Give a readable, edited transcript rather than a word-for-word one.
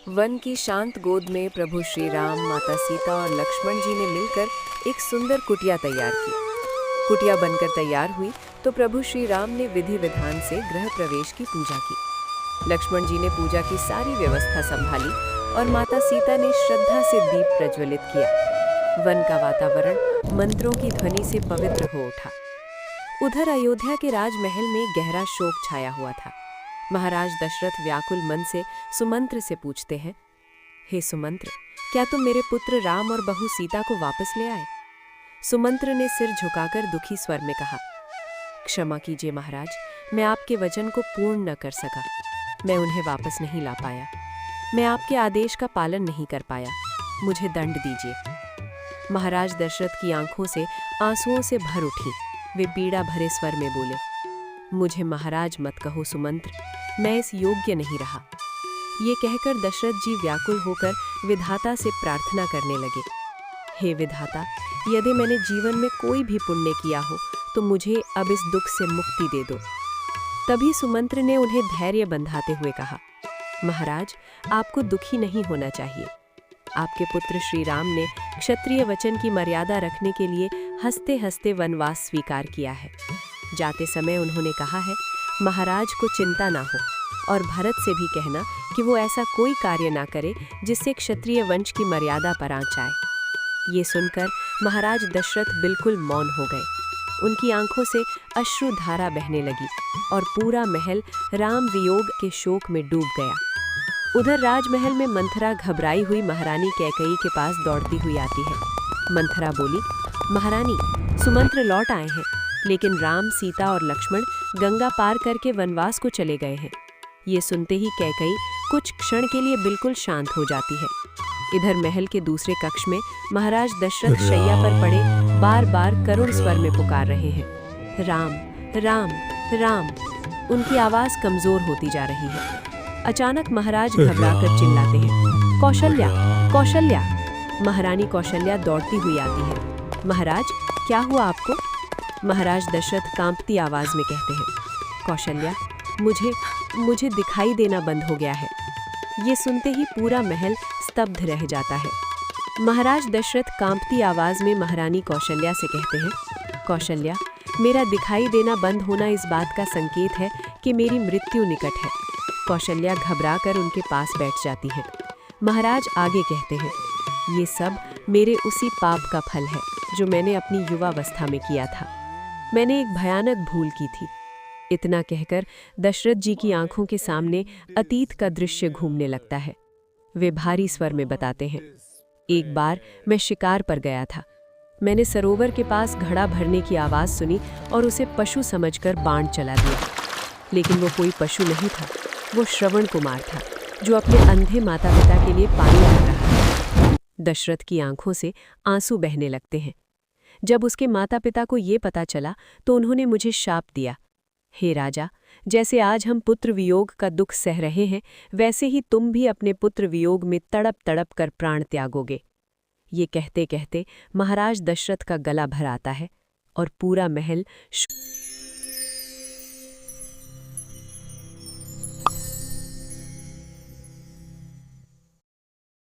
One की शांत गोद में प्रभु श्री राम, माता सीता और लक्ष्मण जी ने मिलकर एक सुंदर कुटिया तैयार की। कुटिया बनकर तैयार हुई तो प्रभु श्री राम ने विधि विधान से गृह प्रवेश की पूजा की। लक्ष्मण जी ने पूजा की सारी व्यवस्था संभाली और माता सीता ने श्रद्धा से दीप प्रज्वलित किया। वन का वातावरण मंत्रों की ध्वनि से पवित्र हो उठा। उधर अयोध्या के राजमहल में गहरा शोक छाया हुआ था। महाराज दशरथ व्याकुल मन से सुमंत्र से पूछते हैं, हे सुमंत्र, क्या तुम मेरे पुत्र राम और बहू सीता को वापस ले आए? सुमंत्र ने सिर झुकाकर दुखी स्वर में कहा, क्षमा कीजिए महाराज, मैं आपके वचन को पूर्ण न कर सका। मैं उन्हें वापस नहीं ला पाया। मैं आपके आदेश का पालन नहीं कर पाया। मुझे दंड दीजिए। महाराज दशरथ की आंखों से आंसुओं से भर उठी। वे पीड़ा भरे स्वर में बोले, मुझे महाराज मत कहो सुमंत्र, मैं इस योग्य नहीं रहा। ये कहकर दशरथ जी व्याकुल होकर विधाता से प्रार्थना करने लगे, हे विधाता, यदि मैंने जीवन में कोई भी पुण्य किया हो तो मुझे अब इस दुख से मुक्ति दे दो। तभी सुमंत्र ने उन्हें धैर्य बंधाते हुए कहा, महाराज, आपको दुखी नहीं होना चाहिए। आपके पुत्र श्री राम ने क्षत्रिय वचन की मर्यादा रखने के लिए हंसते हंसते वनवास स्वीकार किया है। जाते समय उन्होंने कहा है, महाराज को चिंता ना हो और भरत से भी कहना कि वो ऐसा कोई कार्य ना करे जिससे क्षत्रिय वंश की मर्यादा पर आंच आए। ये सुनकर महाराज दशरथ बिल्कुल मौन हो गए। उनकी आंखों से अश्रु धारा बहने लगी और पूरा महल राम वियोग के शोक में डूब गया। उधर राजमहल में मंथरा घबराई हुई महारानी कैकेयी के पास दौड़ती हुई आती है। मंथरा बोली, महारानी, सुमंत्र लौट आए हैं, लेकिन राम, सीता और लक्ष्मण गंगा पार करके वनवास को चले गए हैं। ये सुनते ही कैकेयी कुछ क्षण के लिए बिल्कुल शांत हो जाती है। इधर महल के दूसरे कक्ष में महाराज दशरथ शैया पर पड़े बार बार करुण स्वर में पुकार रहे हैं, राम राम राम। उनकी आवाज कमजोर होती जा रही है। अचानक महाराज घबराकर चिल्लाते हैं, कौशल्या कौशल्या। महारानी कौशल्या दौड़ती हुई आती है। महाराज, क्या हुआ आपको? महाराज दशरथ कांपती आवाज में कहते हैं, कौशल्या, मुझे दिखाई देना बंद हो गया है। ये सुनते ही पूरा महल स्तब्ध रह जाता है। महाराज दशरथ कांपती आवाज में महारानी कौशल्या से कहते हैं, कौशल्या, मेरा दिखाई देना बंद होना इस बात का संकेत है कि मेरी मृत्यु निकट है। कौशल्या घबराकर उनके पास बैठ जाती है। महाराज आगे कहते हैं, ये सब मेरे उसी पाप का फल है जो मैंने अपनी युवावस्था में किया था। मैंने एक भयानक भूल की थी। इतना कहकर दशरथ जी की आंखों के सामने अतीत का दृश्य घूमने लगता है। वे भारी स्वर में बताते हैं, एक बार मैं शिकार पर गया था। मैंने सरोवर के पास घड़ा भरने की आवाज सुनी और उसे पशु समझकर बाण चला दिया। लेकिन वो कोई पशु नहीं था, वो श्रवण कुमार था, जो अपने अंधे माता पिता के लिए पानी भर रहा था। दशरथ की आंखों से आंसू बहने लगते हैं। जब उसके माता पिता को ये पता चला तो उन्होंने मुझे शाप दिया, हे राजा, जैसे आज हम पुत्र वियोग का दुख सह रहे हैं, वैसे ही तुम भी अपने पुत्र वियोग में तड़प तड़प कर प्राण त्यागोगे। ये कहते कहते महाराज दशरथ का गला भर आता है और पूरा महल